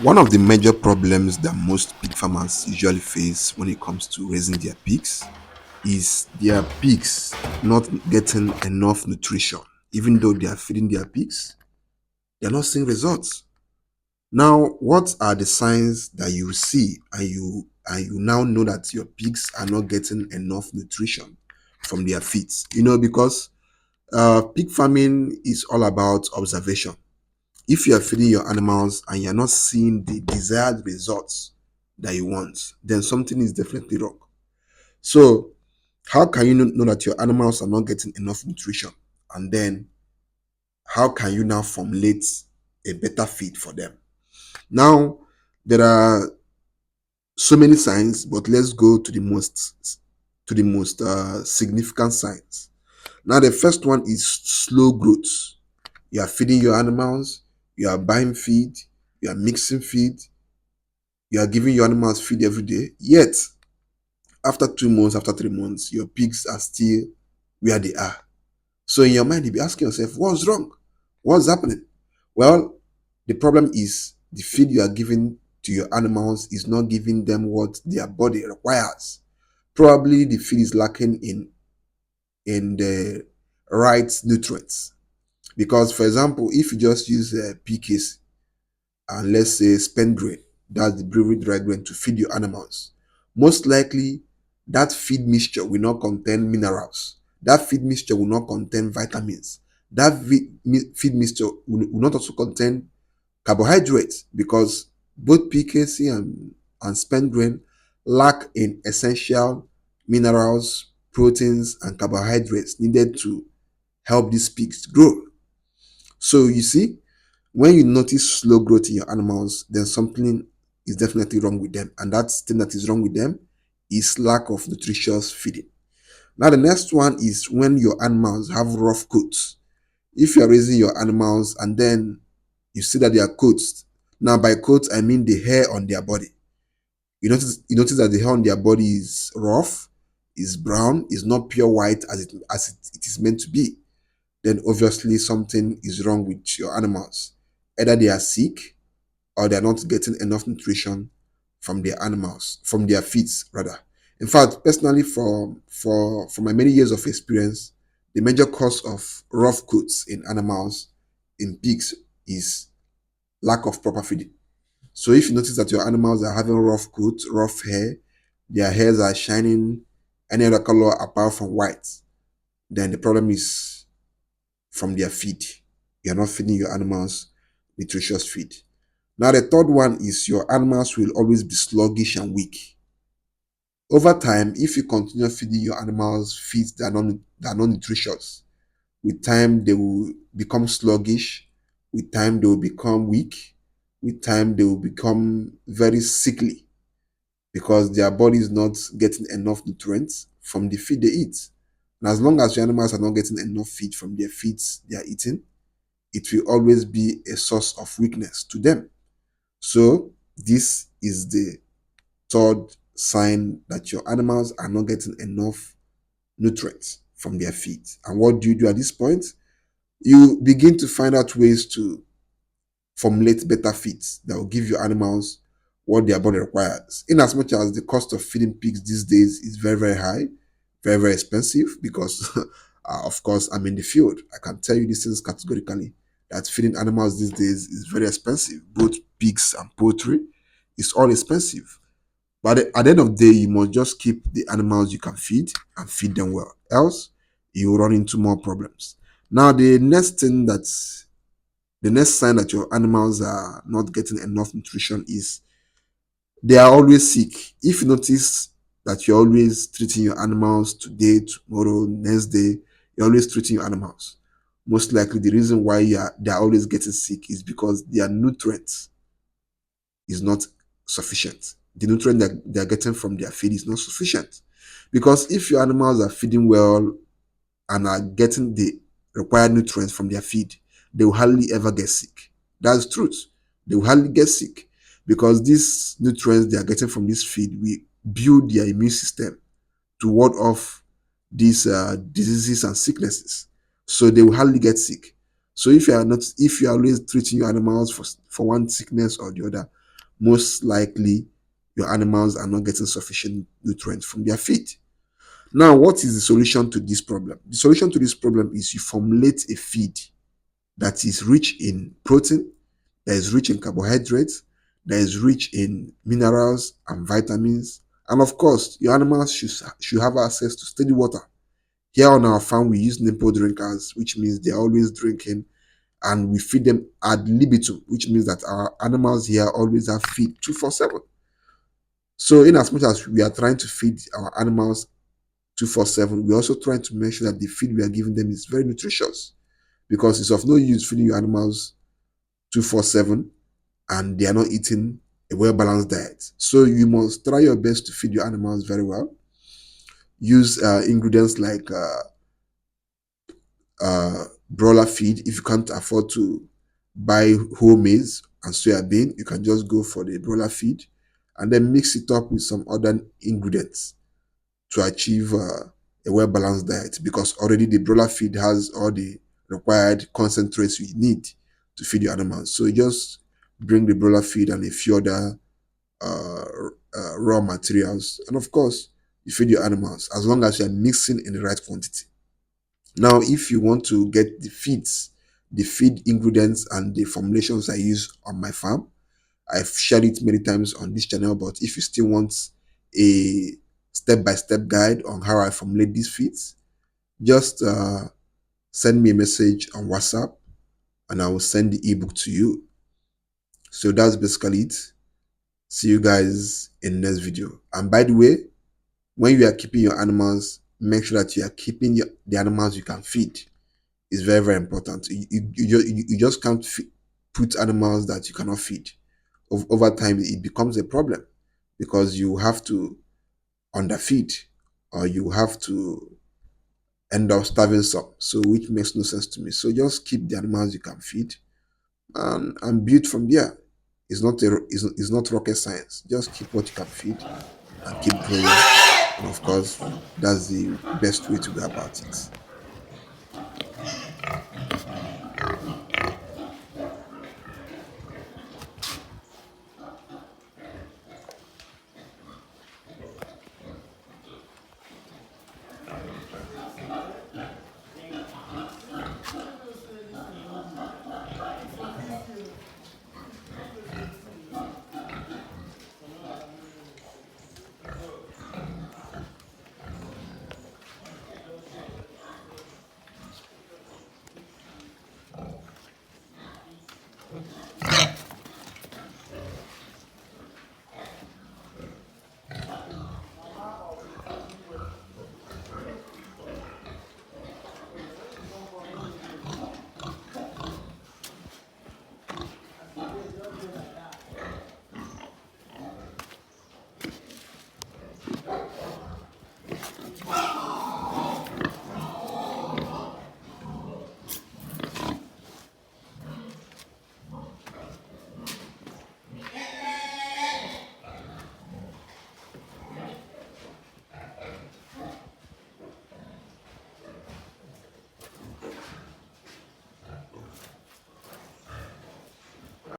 One of the major problems that most pig farmers usually face when it comes to raising their pigs is their pigs not getting enough nutrition. Even though they are feeding their pigs, they are not seeing results. Now, what are the signs that you see and you now know that your pigs are not getting enough nutrition from their feeds? Because pig farming is all about observation. If you are feeding your animals and you're not seeing the desired results that you want, then something is definitely wrong. So, how can you know that your animals are not getting enough nutrition? And then, how can you now formulate a better feed for them? Now, there are so many signs, but let's go to the most significant signs. Now, the first one is slow growth. You are feeding your animals, you are buying feed, you are mixing feed, you are giving your animals feed every day, yet after 2 months, after 3 months, your pigs are still where they are. So in your mind, you'll be asking yourself, what's wrong? What's happening? Well, the problem is the feed you are giving to your animals is not giving them what their body requires. Probably the feed is lacking in the right nutrients. Because, for example, if you just use PKs and let's say spent grain, that's the brewery dry grain to feed your animals, most likely that feed mixture will not contain minerals. That feed mixture will not contain vitamins. That feed mixture will not also contain carbohydrates because both PKC and spent grain lack in essential minerals, proteins, and carbohydrates needed to help these pigs grow. So you see, when you notice slow growth in your animals, then something is definitely wrong with them. And that thing that is wrong with them is lack of nutritious feeding. Now, the next one is when your animals have rough coats. If you are raising your animals and then you see that they are coats, now by coats, I mean the hair on their body. You notice that the hair on their body is rough, is brown, is not pure white as it is meant to be, then obviously something is wrong with your animals. Either they are sick or they are not getting enough nutrition from their animals, from their feeds rather. In fact, personally, for my many years of experience, the major cause of rough coats in animals, in pigs, is lack of proper feeding. So if you notice that your animals are having rough coat, rough hair, their hairs are shining any other color apart from white, then the problem is from their feed. You're not feeding your animals nutritious feed. Now, the third one is your animals will always be sluggish and weak. Over time, if you continue feeding your animals feeds that are not nutritious, with time they will become sluggish, with time they will become weak, with time they will become very sickly because their body is not getting enough nutrients from the feed they eat. And as long as your animals are not getting enough feed from their feeds they are eating, it will always be a source of weakness to them. So, this is the third sign that your animals are not getting enough nutrients from their feed. And what do you do at this point? You begin to find out ways to formulate better feeds that will give your animals what their body requires. In as much as the cost of feeding pigs these days is very, very high, very, very expensive, because of course, I'm in the field. I can tell you these things categorically that feeding animals these days is very expensive. Both pigs and poultry is all expensive. But at the end of the day, you must just keep the animals you can feed and feed them well. Else, you run into more problems. Now, the next sign that your animals are not getting enough nutrition is they are always sick. If you notice that you're always treating your animals today, tomorrow, next day, you're always treating your animals. Most likely, the reason why they're always getting sick is because their nutrients is not sufficient. The nutrient that they're getting from their feed is not sufficient. Because if your animals are feeding well and are getting the required nutrients from their feed, they will hardly ever get sick. That's the truth. They will hardly get sick because these nutrients they are getting from this feed will build their immune system to ward off these diseases and sicknesses. So they will hardly get sick. So if you are always treating your animals for one sickness or the other, most likely your animals are not getting sufficient nutrients from their feed. Now, what is the solution to this problem? The solution to this problem is you formulate a feed that is rich in protein, that is rich in carbohydrates, that is rich in minerals and vitamins. And of course, your animals should have access to steady water. Here on our farm, we use nipple drinkers, which means they're always drinking, and we feed them ad libitum, which means that our animals here always have feed 247. So, in as much as we are trying to feed our animals 247, we're also trying to make sure that the feed we are giving them is very nutritious, because it's of no use feeding your animals 247 and they are not eating a well balanced diet. So, you must try your best to feed your animals very well. Use ingredients like broiler feed. If you can't afford to buy whole maize and soya bean, you can just go for the broiler feed and then mix it up with some other ingredients to achieve a well balanced diet, because already the broiler feed has all the required concentrates you need to feed your animals. So you just bring the broiler feed and a few other uh, raw materials, and of course, you feed your animals as long as you are mixing in the right quantity. Now, if you want to get the feed ingredients and the formulations I use on my farm, I've shared it many times on this channel. But if you still want a step-by-step guide on how I formulate these feeds, just send me a message on WhatsApp and I will send the ebook to you. So that's basically it. See you guys in the next video. And by the way, when you are keeping your animals, make sure that you are keeping the animals you can feed. It's very, very important. You just can't put animals that you cannot feed. Over time, it becomes a problem, because you have to underfeed, or you have to end up starving some. So, which makes no sense to me. So, just keep the animals you can feed, and build from there. It's not rocket science. Just keep what you can feed and keep growing. And of course, that's the best way to go about it.